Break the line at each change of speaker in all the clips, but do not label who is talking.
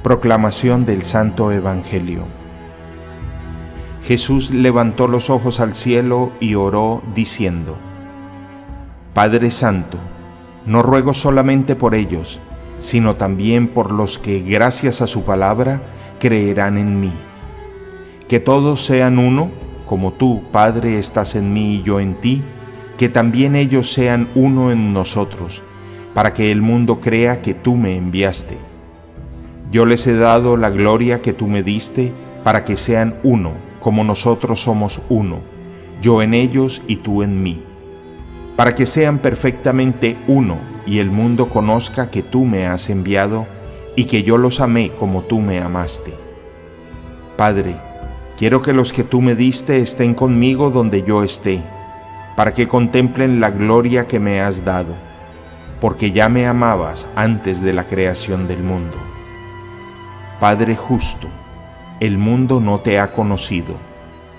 Proclamación del Santo Evangelio. Jesús levantó los ojos al cielo y oró diciendo: Padre Santo, no ruego solamente por ellos, sino también por los que, gracias a su palabra, creerán en mí. Que todos sean uno, como tú, Padre, estás en mí y yo en ti, que también ellos sean uno en nosotros, para que el mundo crea que tú me enviaste. Yo les he dado la gloria que tú me diste, para que sean uno, como nosotros somos uno, yo en ellos y tú en mí, para que sean perfectamente uno, y el mundo conozca que tú me has enviado, y que yo los amé como tú me amaste. Padre, quiero que los que tú me diste estén conmigo donde yo esté, para que contemplen la gloria que me has dado, porque ya me amabas antes de la creación del mundo. Padre justo, el mundo no te ha conocido,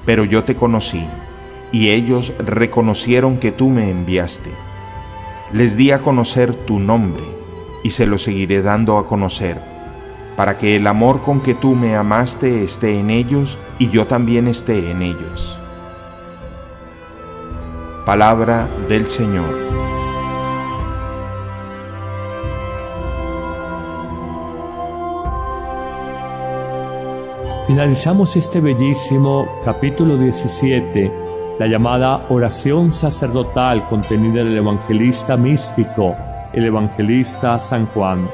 pero yo te conocí, y ellos reconocieron que tú me enviaste. Les di a conocer tu nombre, y se lo seguiré dando a conocer, para que el amor con que tú me amaste esté en ellos, y yo también esté en ellos. Palabra del Señor.
Finalizamos este bellísimo capítulo 17, la llamada oración sacerdotal contenida en el evangelista místico, el evangelista San Juan.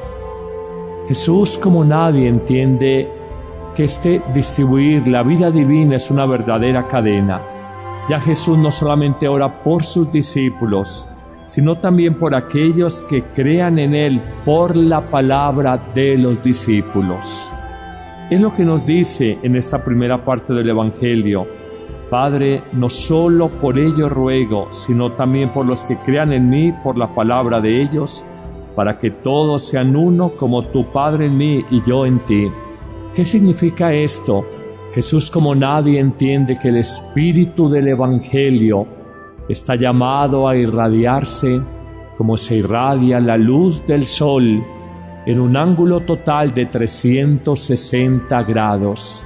Jesús, como nadie, entiende que distribuir la vida divina es una verdadera cadena. Ya Jesús no solamente ora por sus discípulos, sino también por aquellos que crean en Él por la palabra de los discípulos. Es lo que nos dice en esta primera parte del Evangelio: Padre, no solo por ellos ruego, sino también por los que crean en mí por la palabra de ellos, para que todos sean uno como tu Padre en mí y yo en ti. ¿Qué significa esto? Jesús, como nadie, entiende que el espíritu del Evangelio está llamado a irradiarse como se irradia la luz del sol en un ángulo total de 360 grados.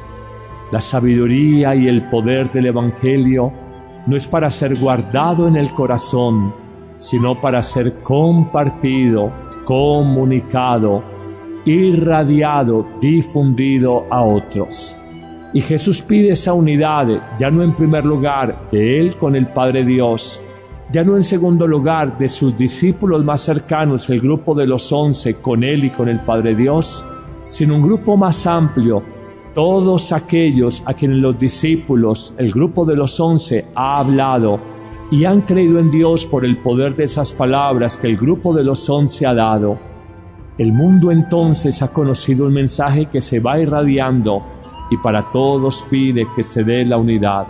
La sabiduría y el poder del Evangelio no es para ser guardado en el corazón, sino para ser compartido, comunicado, irradiado, difundido a otros. Y Jesús pide esa unidad, ya no en primer lugar de Él con el Padre Dios, ya no en segundo lugar de sus discípulos más cercanos, el grupo de los 11, con Él y con el Padre Dios, sino un grupo más amplio, todos aquellos a quienes los discípulos, el grupo de los 11, ha hablado y han creído en Dios por el poder de esas palabras que el grupo de los 11 ha dado. El mundo entonces ha conocido un mensaje que se va irradiando y para todos pide que se dé la unidad.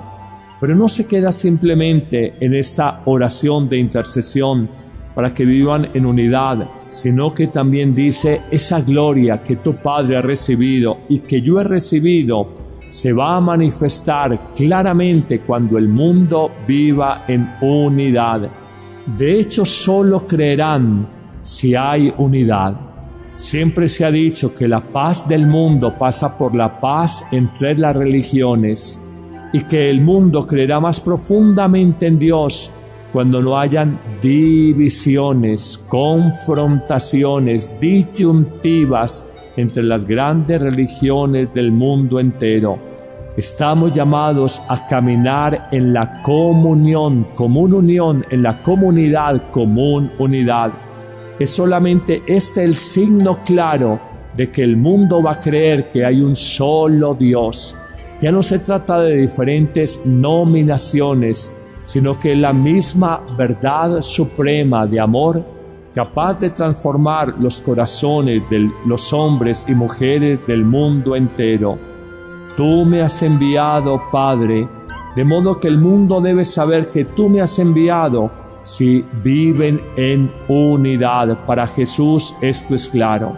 Pero no se queda simplemente en esta oración de intercesión para que vivan en unidad, sino que también dice: esa gloria que tu Padre ha recibido y que yo he recibido se va a manifestar claramente cuando el mundo viva en unidad. De hecho, solo creerán si hay unidad. Siempre se ha dicho que la paz del mundo pasa por la paz entre las religiones, y que el mundo creerá más profundamente en Dios cuando no hayan divisiones, confrontaciones, disyuntivas entre las grandes religiones del mundo entero. Estamos llamados a caminar en la comunión, común unión, en la comunidad, común unidad. Es solamente el signo claro de que el mundo va a creer que hay un solo Dios. Ya no se trata de diferentes nominaciones, sino que la misma verdad suprema de amor, capaz de transformar los corazones de los hombres y mujeres del mundo entero. Tú me has enviado, Padre, de modo que el mundo debe saber que tú me has enviado si viven en unidad. Para Jesús esto es claro.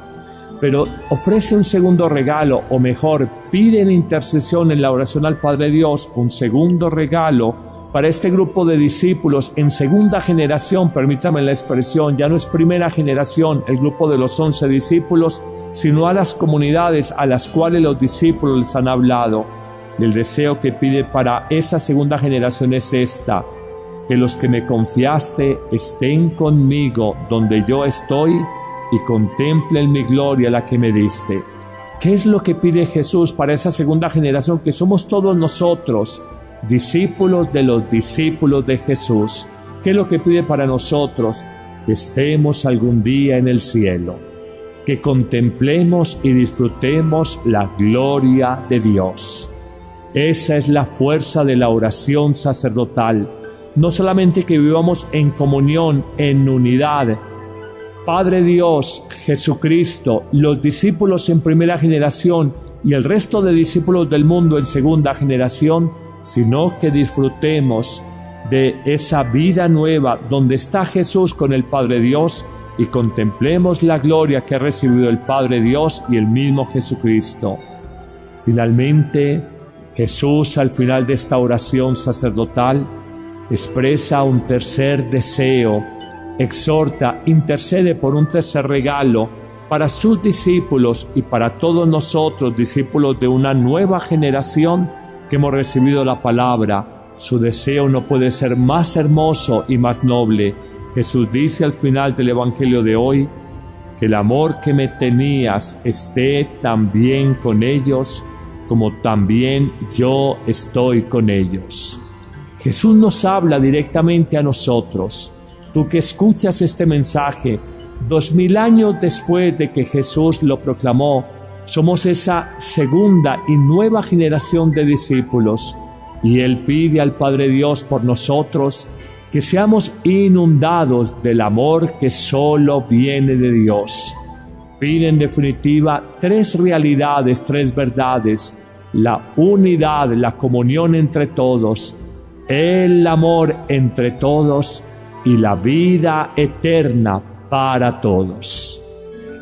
pero ofrece un segundo regalo, o mejor, pide en intercesión en la oración al Padre Dios un segundo regalo para este grupo de discípulos en segunda generación, permítame la expresión, ya no es primera generación el grupo de los 11 discípulos, sino a las comunidades a las cuales los discípulos les han hablado. El deseo que pide para esa segunda generación es esta: que los que me confiaste estén conmigo donde yo estoy y contemplen mi gloria la que me diste. ¿Qué es lo que pide Jesús para esa segunda generación que somos todos nosotros, discípulos de los discípulos de Jesús? ¿Qué es lo que pide para nosotros? Que estemos algún día en el cielo, que contemplemos y disfrutemos la gloria de Dios. Esa es la fuerza de la oración sacerdotal. No solamente que vivamos en comunión, en unidad, Padre Dios, Jesucristo, los discípulos en primera generación y el resto de discípulos del mundo en segunda generación, sino que disfrutemos de esa vida nueva donde está Jesús con el Padre Dios y contemplemos la gloria que ha recibido el Padre Dios y el mismo Jesucristo. Finalmente, Jesús, al final de esta oración sacerdotal, expresa un tercer deseo, exhorta, intercede por un tercer regalo para sus discípulos y para todos nosotros, discípulos de una nueva generación que hemos recibido la palabra. Su deseo no puede ser más hermoso y más noble. Jesús dice al final del Evangelio de hoy: que el amor que me tenías esté también con ellos, como también yo estoy con ellos. Jesús nos habla directamente a nosotros. Tú que escuchas este mensaje, 2000 años después de que Jesús lo proclamó, somos esa segunda y nueva generación de discípulos. Y Él pide al Padre Dios por nosotros que seamos inundados del amor que solo viene de Dios. Pide en definitiva 3 realidades, 3 verdades: la unidad, la comunión entre todos, el amor entre todos y la vida eterna para todos.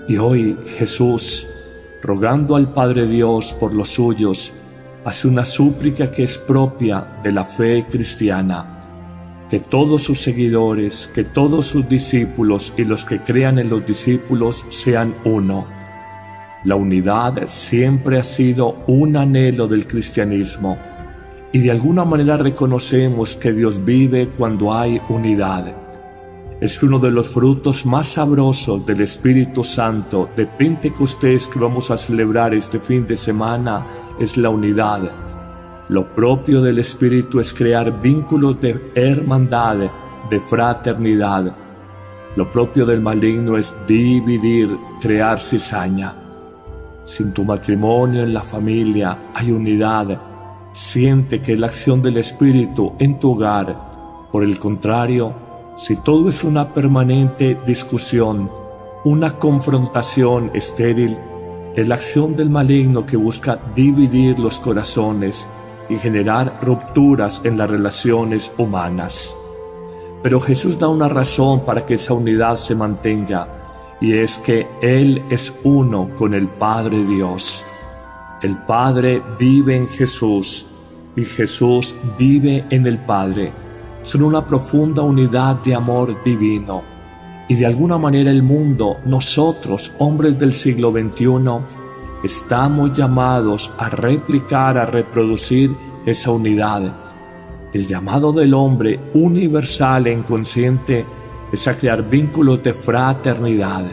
Y hoy Jesús, rogando al Padre Dios por los suyos, hace una súplica que es propia de la fe cristiana: que todos sus seguidores, que todos sus discípulos y los que crean en los discípulos sean uno. La unidad siempre ha sido un anhelo del cristianismo y de alguna manera reconocemos que Dios vive cuando hay unidad. Es uno de los frutos más sabrosos del Espíritu Santo de Pentecostés que vamos a celebrar este fin de semana, es la unidad. Lo propio del Espíritu es crear vínculos de hermandad, de fraternidad. Lo propio del maligno es dividir, crear cizaña. Si en tu matrimonio, en la familia, hay unidad, siente que es la acción del Espíritu en tu hogar. Por el contrario, si todo es una permanente discusión, una confrontación estéril, es la acción del maligno que busca dividir los corazones y generar rupturas en las relaciones humanas. Pero Jesús da una razón para que esa unidad se mantenga, y es que Él es uno con el Padre Dios. El Padre vive en Jesús y Jesús vive en el Padre. Son una profunda unidad de amor divino. Y de alguna manera el mundo, nosotros, hombres del siglo XXI, estamos llamados a replicar, a reproducir esa unidad. El llamado del hombre universal e inconsciente es a crear vínculos de fraternidad.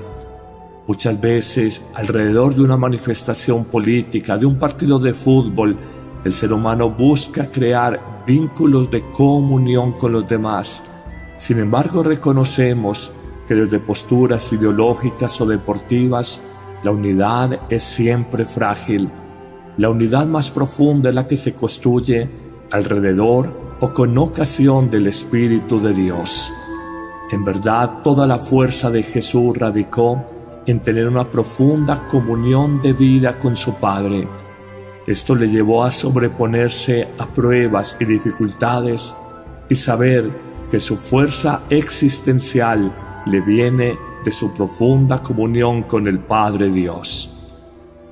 Muchas veces, alrededor de una manifestación política, de un partido de fútbol, el ser humano busca crear vínculos de comunión con los demás. Sin embargo, reconocemos que desde posturas ideológicas o deportivas, la unidad es siempre frágil. La unidad más profunda es la que se construye alrededor o con ocasión del Espíritu de Dios. En verdad, toda la fuerza de Jesús radicó en tener una profunda comunión de vida con su Padre. Esto le llevó a sobreponerse a pruebas y dificultades y saber que su fuerza existencial le viene de su profunda comunión con el Padre Dios.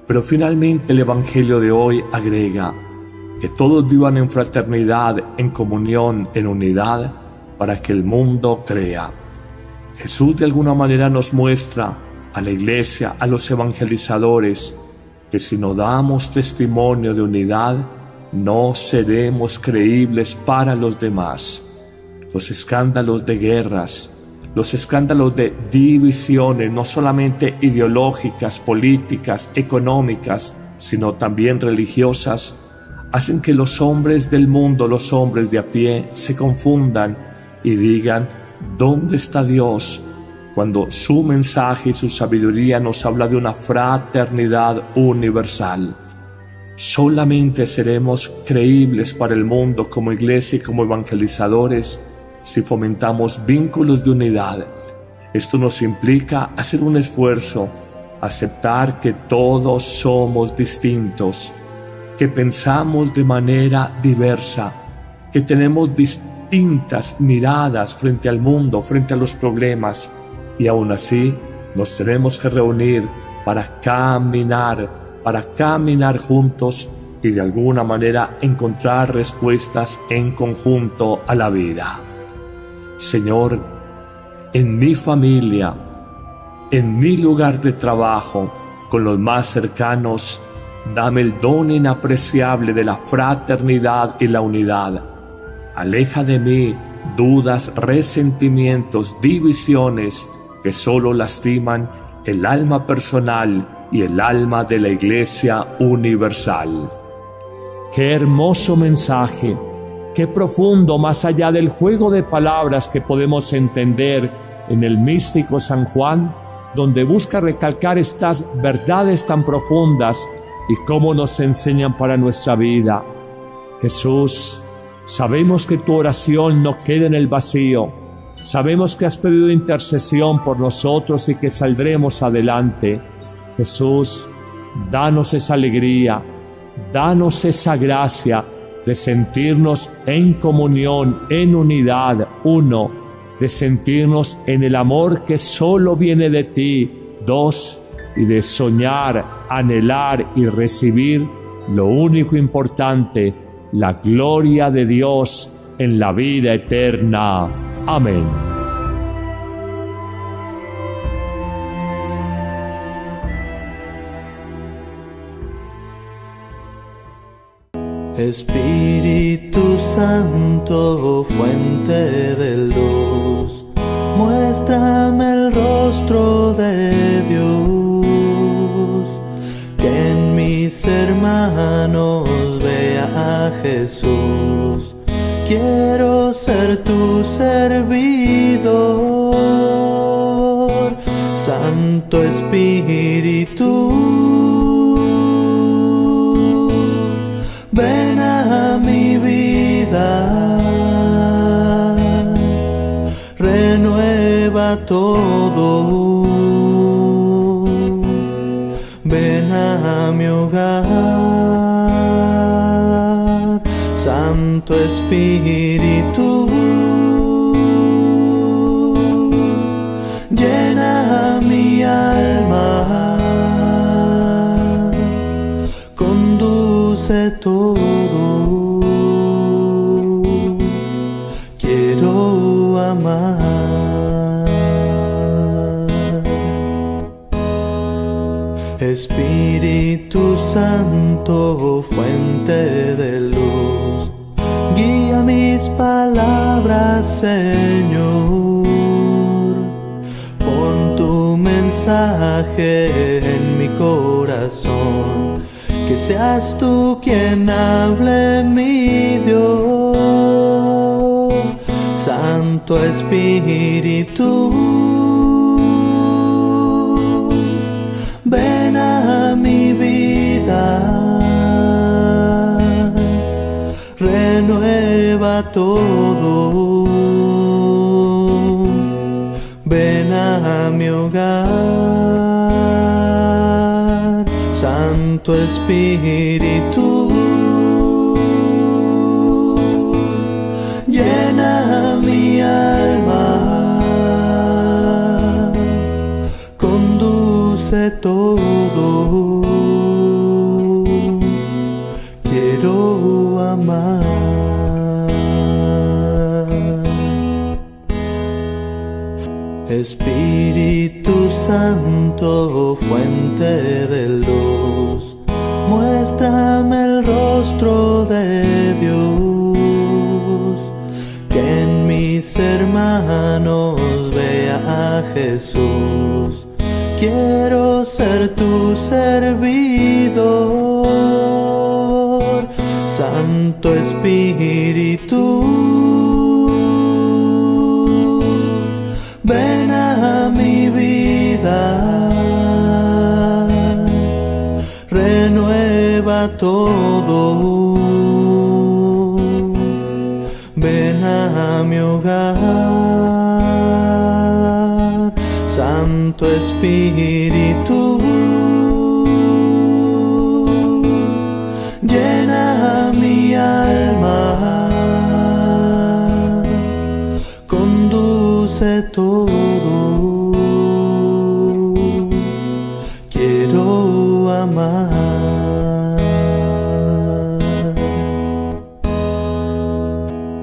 Pero finalmente el Evangelio de hoy agrega que todos vivan en fraternidad, en comunión, en unidad, para que el mundo crea. Jesús de alguna manera nos muestra a la Iglesia, a los evangelizadores, que si no damos testimonio de unidad, no seremos creíbles para los demás. Los escándalos de guerras, los escándalos de divisiones, no solamente ideológicas, políticas, económicas, sino también religiosas, hacen que los hombres del mundo, los hombres de a pie, se confundan y digan: ¿dónde está Dios? Cuando su mensaje y su sabiduría nos habla de una fraternidad universal. Solamente seremos creíbles para el mundo como iglesia y como evangelizadores si fomentamos vínculos de unidad. Esto nos implica hacer un esfuerzo, aceptar que todos somos distintos, que pensamos de manera diversa, que tenemos distintas miradas frente al mundo, frente a los problemas, y aún así nos tenemos que reunir para caminar juntos y de alguna manera encontrar respuestas en conjunto a la vida. Señor, en mi familia, en mi lugar de trabajo, con los más cercanos, dame el don inapreciable de la fraternidad y la unidad. Aleja de mí dudas, resentimientos, divisiones que solo lastiman el alma personal y el alma de la Iglesia universal.
¡Qué hermoso mensaje! ¡Qué profundo, más allá del juego de palabras que podemos entender en el místico San Juan, donde busca recalcar estas verdades tan profundas y cómo nos enseñan para nuestra vida! Jesús, sabemos que tu oración no queda en el vacío. Sabemos que has pedido intercesión por nosotros y que saldremos adelante. Jesús, danos esa alegría, danos esa gracia de sentirnos en comunión, en unidad, uno, de sentirnos en el amor que solo viene de ti, dos, y de soñar, anhelar y recibir lo único importante, la gloria de Dios en la vida eterna. Amén.
Espíritu Santo, fuente de luz, muéstrame el rostro de Dios, que en mis hermanos vea a Jesús. Quiero ser tu servidor, Santo Espíritu. Ven a mi vida, renueva todo. Ven a mi hogar, Santo Espíritu. Llena mi alma, conduce todo. Quiero amar. Espíritu Santo, fuente de luz, guía mis palabras, Señor. Pon tu mensaje en mi corazón, que seas tú quien hable, mi Dios. Santo Espíritu, ven a mi vida, renueva todo. Ven a mi hogar, Santo Espíritu. Llena mi alma, Espíritu Santo, fuente de luz, muéstrame el rostro de Dios, que en mis hermanos vea a Jesús. Quiero ser tu servidor, Santo Espíritu. Ven a mi vida, renueva todo. Ven a mi hogar, Santo Espíritu. Llena mi alma, conduce todo. Quiero amar.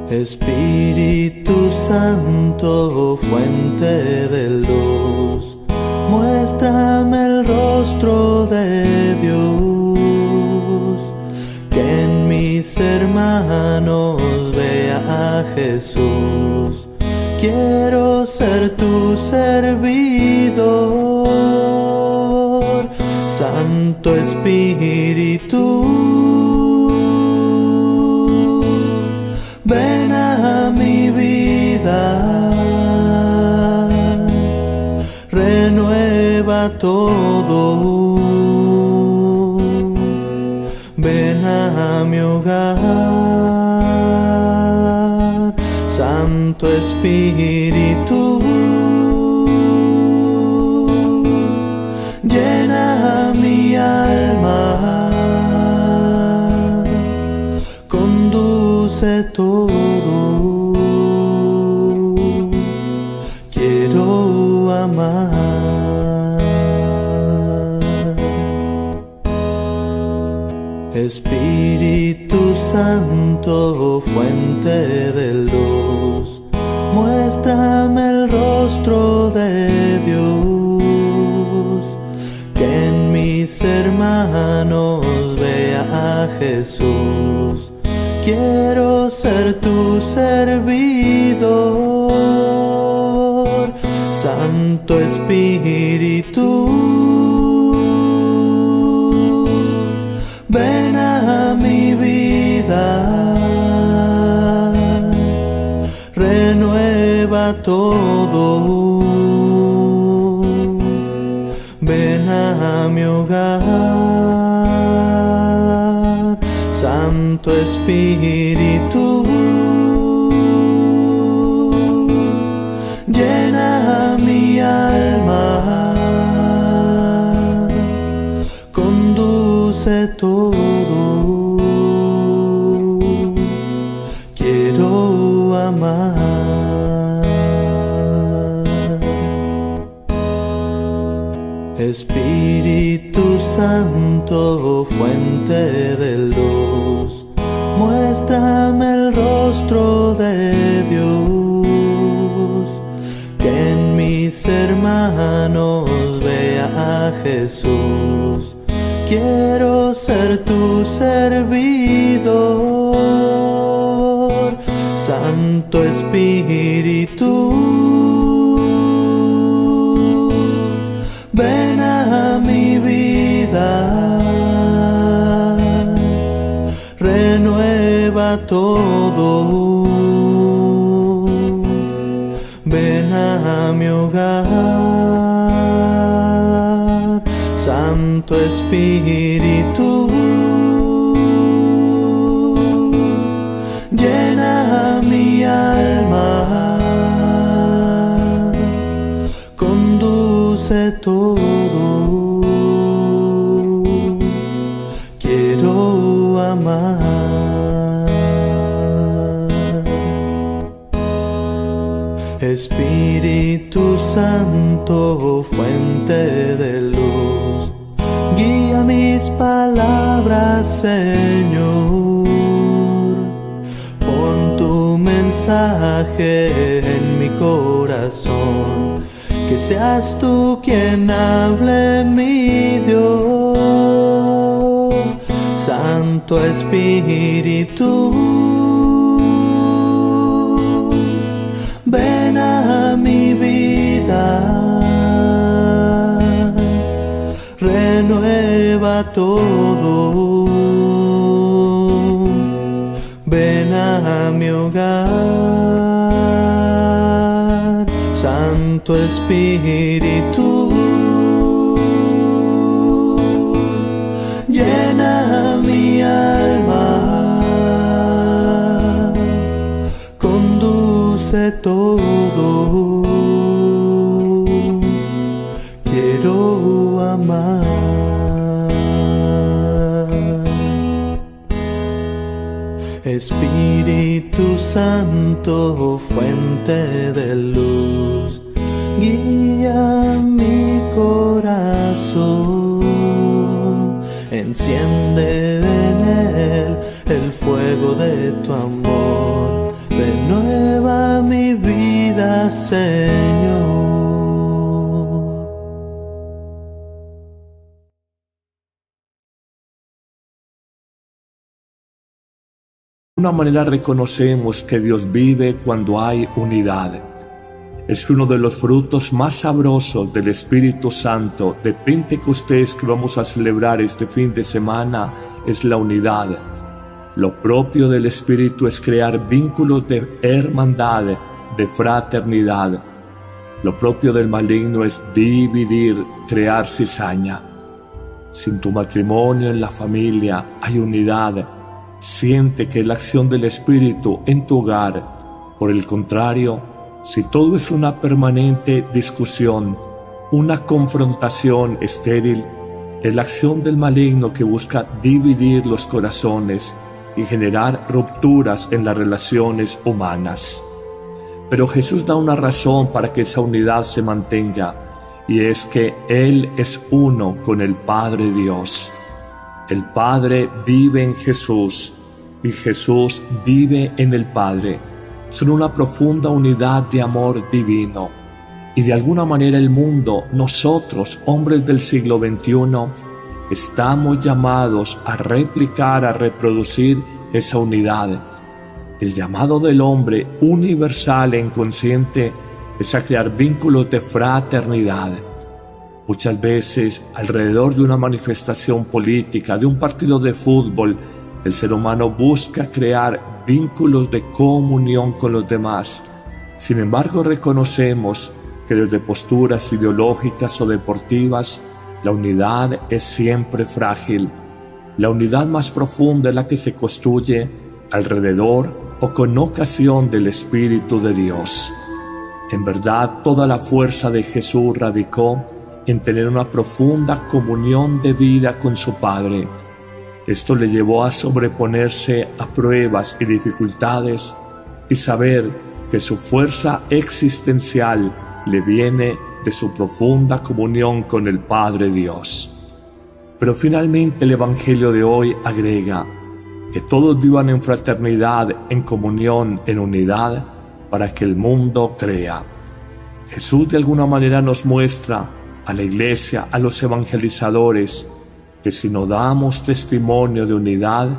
Espíritu Santo, fuente de luz, muéstrame el rostro de Dios, que en mis hermanos vea a Jesús. Quiero ser tu servidor, Santo Espíritu. Ven a mi vida, renueva todo. Ven a mi hogar, Santo Espíritu. Llena mi alma, conduce todo. Quiero amar. Espíritu Santo, fuente de luz, muéstrame el rostro de Dios, que en mis hermanos vea a Jesús. Quiero ser tu servidor, Santo Espíritu. Ven a mi vida, renueva todo. Ven a mi hogar, Santo Espíritu. Llena mi alma, conduce todo. Quiero amar. Espíritu Santo, fuente de luz, muéstrame el rostro de Dios, que en mis hermanos vea a Jesús. Quiero ser tu servidor, Santo Espíritu. Ven a mi vida, renueva todo. Ven a mi hogar, Santo Espíritu. Llena mi alma, conduce todo. Quiero amar. Espíritu Santo, fuente de luz, guía mis palabras, Señor. Pon tu mensaje en mi corazón, que seas tú quien hable, mi Dios. Santo Espíritu, ven a mi vida, renueva todo, ven a mi hogar. Santo Espíritu, llena mi alma, conduce todo, quiero amar. Espíritu Santo, fuente de luz, guía mi corazón, enciende en él el fuego de tu amor, renueva mi vida, Señor.
De una manera reconocemos que Dios vive cuando hay unidad. Es que uno de los frutos más sabrosos del Espíritu Santo de Pentecostés que vamos a celebrar este fin de semana es la unidad. Lo propio del Espíritu es crear vínculos de hermandad, de fraternidad. Lo propio del maligno es dividir, crear cizaña. Si en tu matrimonio, en la familia, hay unidad, siente que es la acción del Espíritu en tu hogar. Por el contrario, si todo es una permanente discusión, una confrontación estéril, es la acción del maligno que busca dividir los corazones y generar rupturas en las relaciones humanas. Pero Jesús da una razón para que esa unidad se mantenga, y es que Él es uno con el Padre Dios. El Padre vive en Jesús y Jesús vive en el Padre. Son una profunda unidad de amor divino. Y de alguna manera el mundo, nosotros, hombres del siglo XXI, estamos llamados a replicar, a reproducir esa unidad. El llamado del hombre universal e inconsciente es a crear vínculos de fraternidad. Muchas veces, alrededor de una manifestación política, de un partido de fútbol, el ser humano busca crear vínculos de comunión con los demás. Sin embargo, reconocemos que desde posturas ideológicas o deportivas, la unidad es siempre frágil. La unidad más profunda es la que se construye alrededor o con ocasión del Espíritu de Dios. En verdad, toda la fuerza de Jesús radicó en tener una profunda comunión de vida con su Padre. Esto le llevó a sobreponerse a pruebas y dificultades y saber que su fuerza existencial le viene de su profunda comunión con el Padre Dios. Pero finalmente el Evangelio de hoy agrega que todos vivan en fraternidad, en comunión, en unidad, para que el mundo crea. Jesús de alguna manera nos muestra a la Iglesia, a los evangelizadores, que si no damos testimonio de unidad,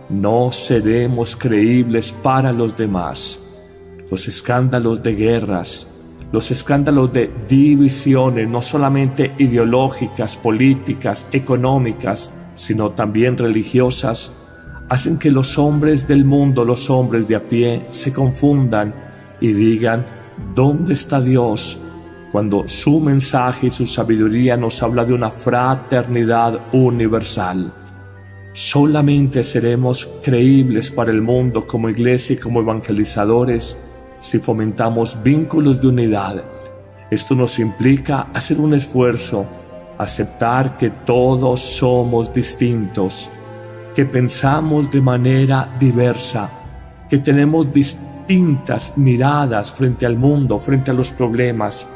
no seremos creíbles para los demás. Los escándalos de guerras, los escándalos de divisiones, no solamente ideológicas, políticas, económicas, sino también religiosas, hacen que los hombres del mundo, los hombres de a pie, se confundan y digan: ¿dónde está Dios? Cuando su mensaje y su sabiduría nos habla de una fraternidad universal. Solamente seremos creíbles para el mundo como iglesia y como evangelizadores si fomentamos vínculos de unidad. Esto nos implica hacer un esfuerzo, aceptar que todos somos distintos, que pensamos de manera diversa, que tenemos distintas miradas frente al mundo, frente a los problemas,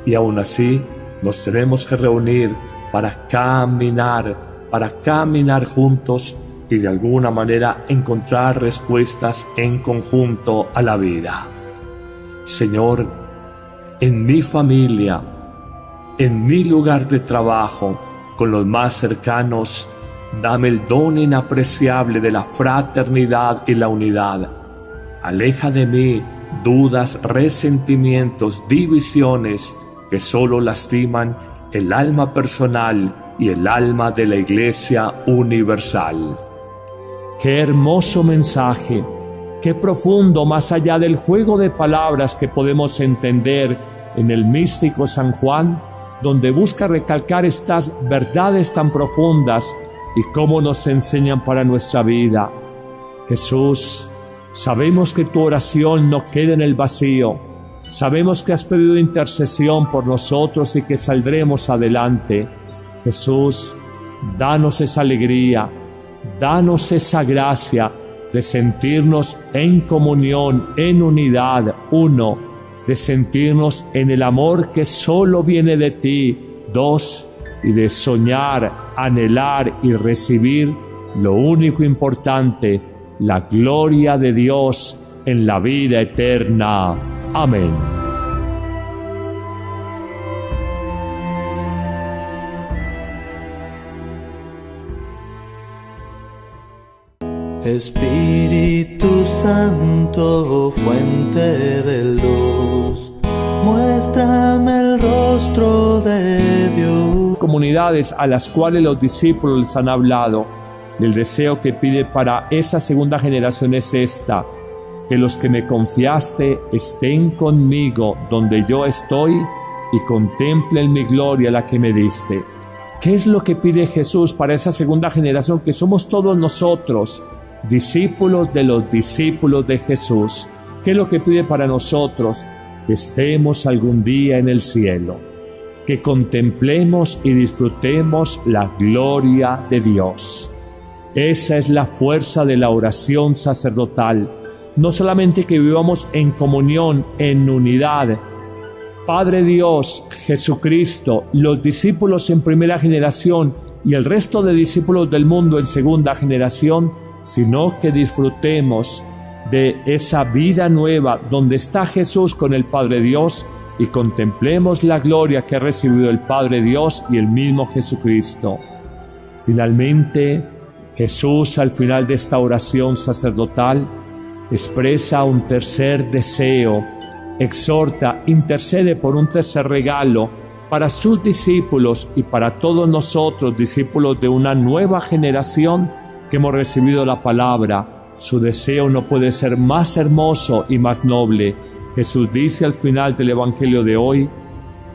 y aún así nos tenemos que reunir para caminar juntos y de alguna manera encontrar respuestas en conjunto a la vida. Señor, en mi familia, en mi lugar de trabajo, con los más cercanos, dame el don inapreciable de la fraternidad y la unidad. Aleja de mí dudas, resentimientos, divisiones que solo lastiman el alma personal y el alma de la Iglesia universal.
Qué hermoso mensaje, qué profundo más allá del juego de palabras que podemos entender en el místico San Juan, donde busca recalcar estas verdades tan profundas y cómo nos enseñan para nuestra vida. Jesús, sabemos que tu oración no queda en el vacío. Sabemos que has pedido intercesión por nosotros y que saldremos adelante. Jesús, danos esa alegría, danos esa gracia de sentirnos en comunión, en unidad, uno, de sentirnos en el amor que solo viene de ti, dos, y de soñar, anhelar y recibir lo único importante, la gloria de Dios en la vida eterna. Amén.
Espíritu Santo, fuente de luz, muéstrame el rostro de Dios.
Comunidades a las cuales los discípulos les han hablado, el deseo que pide para esa segunda generación es esta: que los que me confiaste estén conmigo donde yo estoy y contemplen mi gloria la que me diste. ¿Qué es lo que pide Jesús para esa segunda generación que somos todos nosotros, discípulos de los discípulos de Jesús? ¿Qué es lo que pide para nosotros? Que estemos algún día en el cielo, que contemplemos y disfrutemos la gloria de Dios. Esa es la fuerza de la oración sacerdotal. No solamente que vivamos en comunión, en unidad. Padre Dios, Jesucristo, los discípulos en primera generación y el resto de discípulos del mundo en segunda generación, sino que disfrutemos de esa vida nueva donde está Jesús con el Padre Dios y contemplemos la gloria que ha recibido el Padre Dios y el mismo Jesucristo. Finalmente, Jesús, al final de esta oración sacerdotal, expresa un tercer deseo, exhorta, intercede por un tercer regalo para sus discípulos y para todos nosotros, discípulos de una nueva generación que hemos recibido la palabra. Su deseo no puede ser más hermoso y más noble. Jesús dice al final del Evangelio de hoy: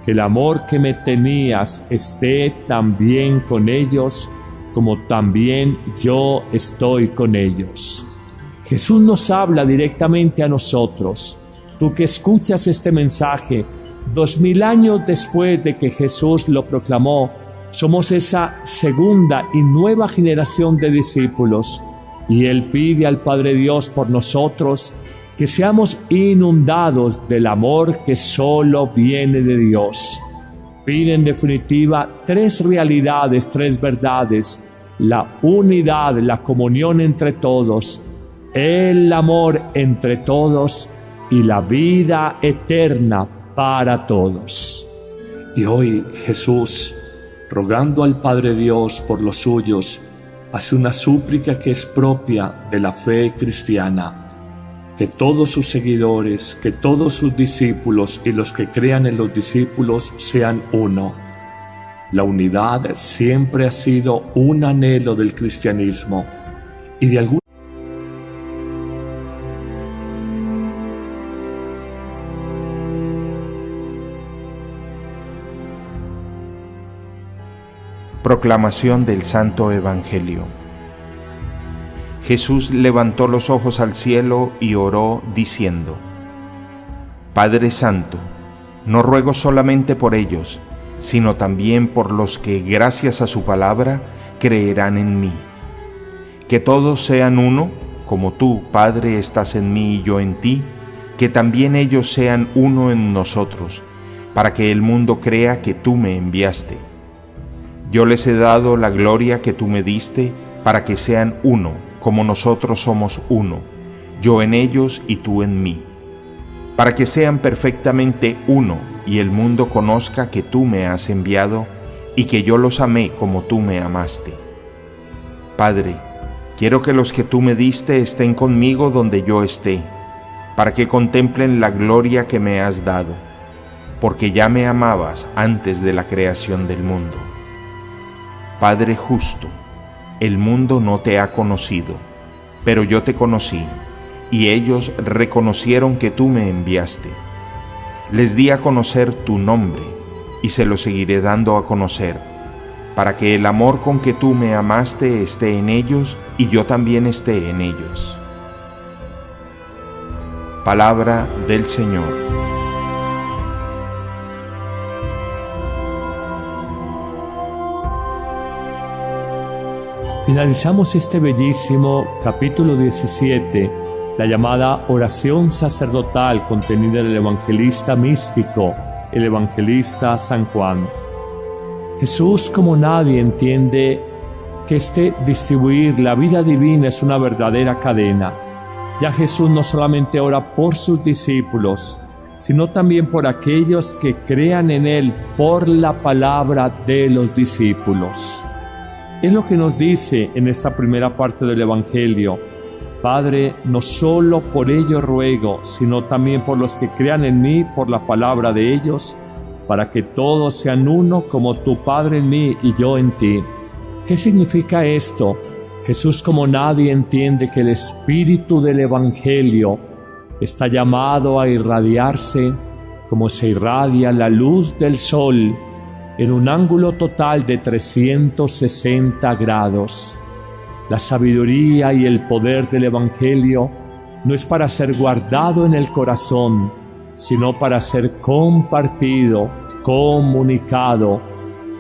que el amor que me tenías esté también con ellos, como también yo estoy con ellos. Jesús nos habla directamente a nosotros. Tú que escuchas este mensaje, 2000 años después de que Jesús lo proclamó, somos esa segunda y nueva generación de discípulos. Y Él pide al Padre Dios por nosotros que seamos inundados del amor que solo viene de Dios. Pide en definitiva tres realidades, tres verdades: la unidad, la comunión entre todos, el amor entre todos y la vida eterna para todos.
Y hoy Jesús, rogando al Padre Dios por los suyos, hace una súplica que es propia de la fe cristiana: que todos sus seguidores, que todos sus discípulos y los que crean en los discípulos sean uno. La unidad siempre ha sido un anhelo del cristianismo y de algún
Proclamación del Santo Evangelio. Jesús levantó los ojos al cielo y oró diciendo: Padre Santo, no ruego solamente por ellos, sino también por los que gracias a su palabra creerán en mí. Que todos sean uno, como tú, Padre, estás en mí y yo en ti, que también ellos sean uno en nosotros, para que el mundo crea que tú me enviaste. Yo les he dado la gloria que tú me diste, para que sean uno, como nosotros somos uno, yo en ellos y tú en mí, para que sean perfectamente uno, y el mundo conozca que tú me has enviado y que yo los amé como tú me amaste. Padre, quiero que los que tú me diste estén conmigo donde yo esté, para que contemplen la gloria que me has dado, porque ya me amabas antes de la creación del mundo. Padre justo, el mundo no te ha conocido, pero yo te conocí, y ellos reconocieron que tú me enviaste. Les di a conocer tu nombre, y se lo seguiré dando a conocer, para que el amor con que tú me amaste esté en ellos, y yo también esté en ellos. Palabra del Señor.
Finalizamos este bellísimo capítulo 17, la llamada oración sacerdotal contenida en el evangelista místico, el evangelista San Juan. Jesús, como nadie, entiende que distribuir la vida divina es una verdadera cadena. Ya Jesús no solamente ora por sus discípulos, sino también por aquellos que crean en Él por la palabra de los discípulos. Es lo que nos dice en esta primera parte del Evangelio. Padre, no solo por ellos ruego, sino también por los que crean en mí por la palabra de ellos, para que todos sean uno como tu Padre en mí y yo en ti. ¿Qué significa esto? Jesús, como nadie, entiende que el espíritu del Evangelio está llamado a irradiarse como se irradia la luz del sol en un ángulo total de 360 grados. La sabiduría y el poder del Evangelio no es para ser guardado en el corazón, sino para ser compartido, comunicado,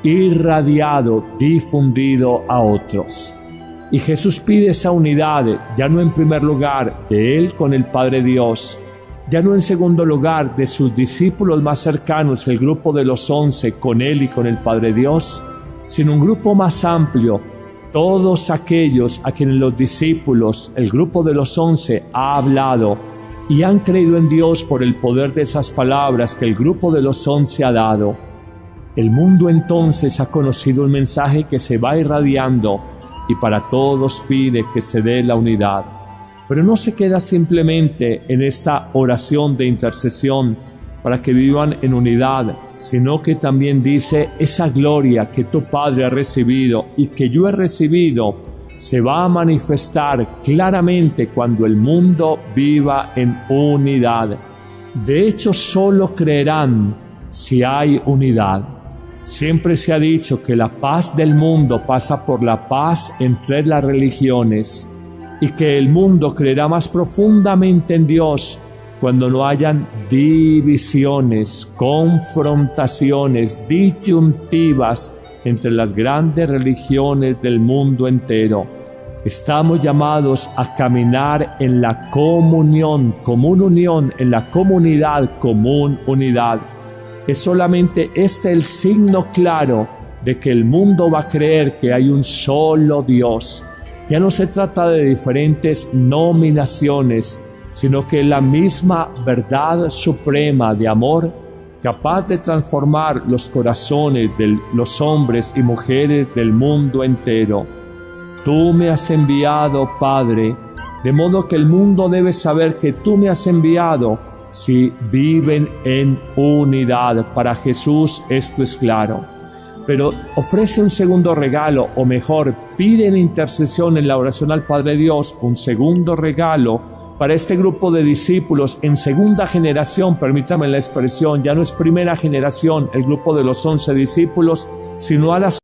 irradiado, difundido a otros. Y Jesús pide esa unidad, ya no en primer lugar de Él con el Padre Dios, ya no en segundo lugar de sus discípulos más cercanos, el grupo de los 11 con Él y con el Padre Dios, sino un grupo más amplio, todos aquellos a quienes los discípulos, el grupo de los 11, ha hablado y han creído en Dios por el poder de esas palabras que el grupo de los 11 ha dado. El mundo entonces ha conocido un mensaje que se va irradiando y para todos pide que se dé la unidad. Pero no se queda simplemente en esta oración de intercesión para que vivan en unidad, sino que también dice: esa gloria que tu Padre ha recibido y que yo he recibido se va a manifestar claramente cuando el mundo viva en unidad. De hecho, solo creerán si hay unidad. Siempre se ha dicho que la paz del mundo pasa por la paz entre las religiones, y que el mundo creerá más profundamente en Dios cuando no hayan divisiones, confrontaciones, disyuntivas entre las grandes religiones del mundo entero. Estamos llamados a caminar en la comunión, común unión, en la comunidad, común unidad. Es solamente el signo claro de que el mundo va a creer que hay un solo Dios. Ya no se trata de diferentes nominaciones, sino que la misma verdad suprema de amor, capaz de transformar los corazones de los hombres y mujeres del mundo entero. Tú me has enviado, Padre, de modo que el mundo debe saber que tú me has enviado si viven en unidad. Para Jesús esto es claro. Pero ofrece un segundo regalo, o mejor, pide en intercesión en la oración al Padre Dios un segundo regalo para este grupo de discípulos en segunda generación, permítame la expresión, ya no es primera generación el grupo de los 11 discípulos, sino a las